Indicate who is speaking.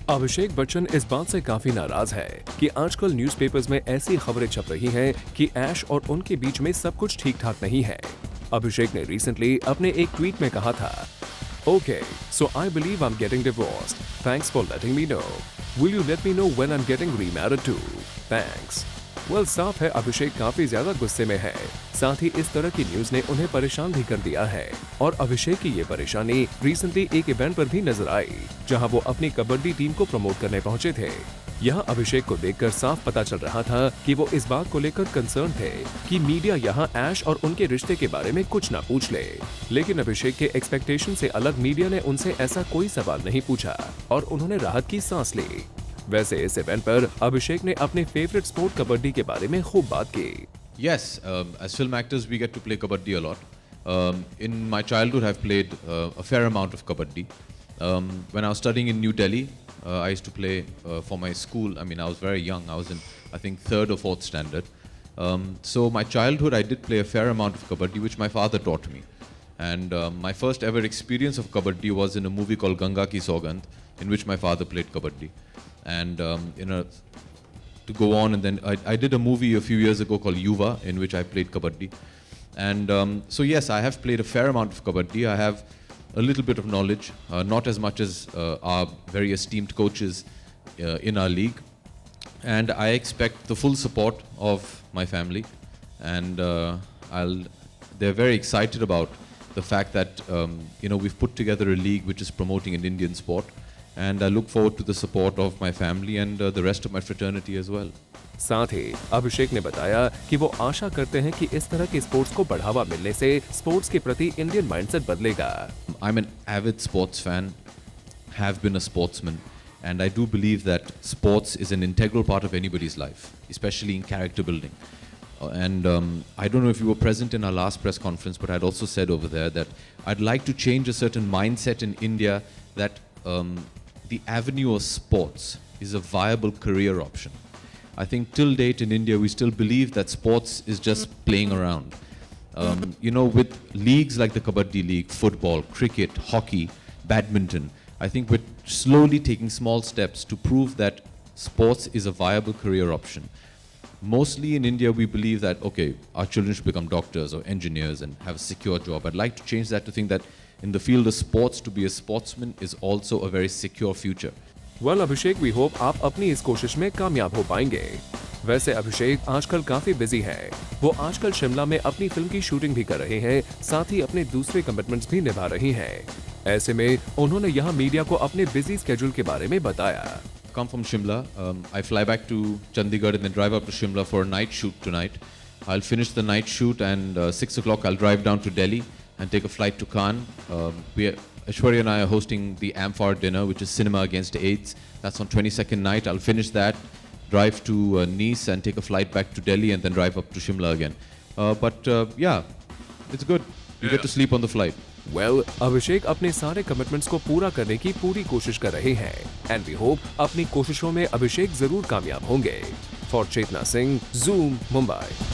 Speaker 1: अभिषेक बच्चन इस बात से काफी नाराज है कि आजकल न्यूज़पेपर्स में ऐसी खबरें छप रही हैं कि ऐश और उनके बीच में सब कुछ ठीक ठाक नहीं है। अभिषेक ने रिसेंटली अपने एक ट्वीट में कहा था, okay, so I believe I am getting divorced. Thanks for letting me know. Will you let me know when I am getting remarried too? Thanks. Well, साफ है अभिषेक काफी ज्यादा गुस्से में है। साथ ही इस तरह की न्यूज ने उन्हें परेशान भी कर दिया है और अभिषेक की ये परेशानी रिसेंटली एक इवेंट पर भी नजर आई, जहां वो अपनी कबड्डी टीम को प्रमोट करने पहुंचे थे। यहां अभिषेक को देखकर साफ पता चल रहा था कि वो इस बात को लेकर कंसर्न थे कि मीडिया यहां ऐश और उनके रिश्ते के बारे में कुछ ना पूछ ले। लेकिन अभिषेक के एक्सपेक्टेशन से अलग मीडिया ने उनसे ऐसा कोई सवाल नहीं पूछा और उन्होंने राहत की सांस ली। वैसे इस इवेंट पर अभिषेक ने अपने फेवरेट स्पोर्ट कबड्डी के बारे में खूब बात की।
Speaker 2: Yes, as film actors, we get to play kabaddi a lot. In my childhood, I've played a fair amount of kabaddi. When I was studying in New Delhi, I used to play for my school. I mean, I was very young. I was in, I think, 3rd or 4th standard. So my childhood, I did play a fair amount of kabaddi, which my father taught me. And my first ever experience of kabaddi was in a movie called Ganga Ki Saugandh, in which my father played kabaddi. And to go on, and then I did a movie a few years ago called Yuva, in which I played kabaddi. And so yes, I have played a fair amount of kabaddi. I have a little bit of knowledge, not as much as our very esteemed coaches in our league. And I expect the full support of my family. And they're very excited about the fact that we've put together a league which is promoting an Indian sport. And I look forward to the support of my family and the rest of my fraternity as well.
Speaker 1: साथ ही अभिषेक ने बताया कि वो आशा करते हैं कि इस तरह के स्पोर्ट्स को बढ़ावा मिलने से स्पोर्ट्स के प्रति इंडियन माइंडसेट बदलेगा।
Speaker 2: I'm an avid sports fan, have been a sportsman, and I do believe that sports is an integral part of anybody's life, especially in character building. And I don't know if you were present in our last press conference, but I'd also said over there that I'd like to change a certain mindset in India that the avenue of sports is a viable career option. I think till date in India, we still believe that sports is just playing around. With leagues like the Kabaddi League, football, cricket, hockey, badminton, I think we're slowly taking small steps to prove that sports is a viable career option. Mostly in India, we believe that, okay, our children should become doctors or engineers and have a secure job. I'd like to change that to think that in the field of sports, to be a sportsman is also a very secure future.
Speaker 1: Well, Abhishek, we hope आप अपनी इस कोशिश में कामयाब हो पाएंगे। वैसे अभिषेक आजकल काफी बिजी हैं। वो आजकल शिमला में अपनी फिल्म की शूटिंग भी कर रहे हैं, साथ ही अपने दूसरे कमिटमेंट्स भी निभा रही हैं। ऐसे में उन्होंने यहाँ मीडिया को अपने बिजी स्केड्यूल के बारे में बताया।
Speaker 2: Come from Shimla. I fly back to Chandigarh and then drive up to Shimla for a night shoot tonight. I'll finish the night shoot and 6 o'clock I'll drive down to Delhi and take a flight to Cannes. Aishwarya and I are hosting the Amphar dinner, which is Cinema Against AIDS. That's on 22nd night. I'll finish that, drive to Nice and take a flight back to Delhi and then drive up to Shimla again. Yeah, it's good. You get to sleep on the flight.
Speaker 1: Well, अभिषेक अपने सारे commitments को पूरा करने की पूरी कोशिश कर रहे हैं एंड वी होप अपनी कोशिशों में अभिषेक जरूर कामयाब होंगे। For Chetna Singh, zoom, Mumbai.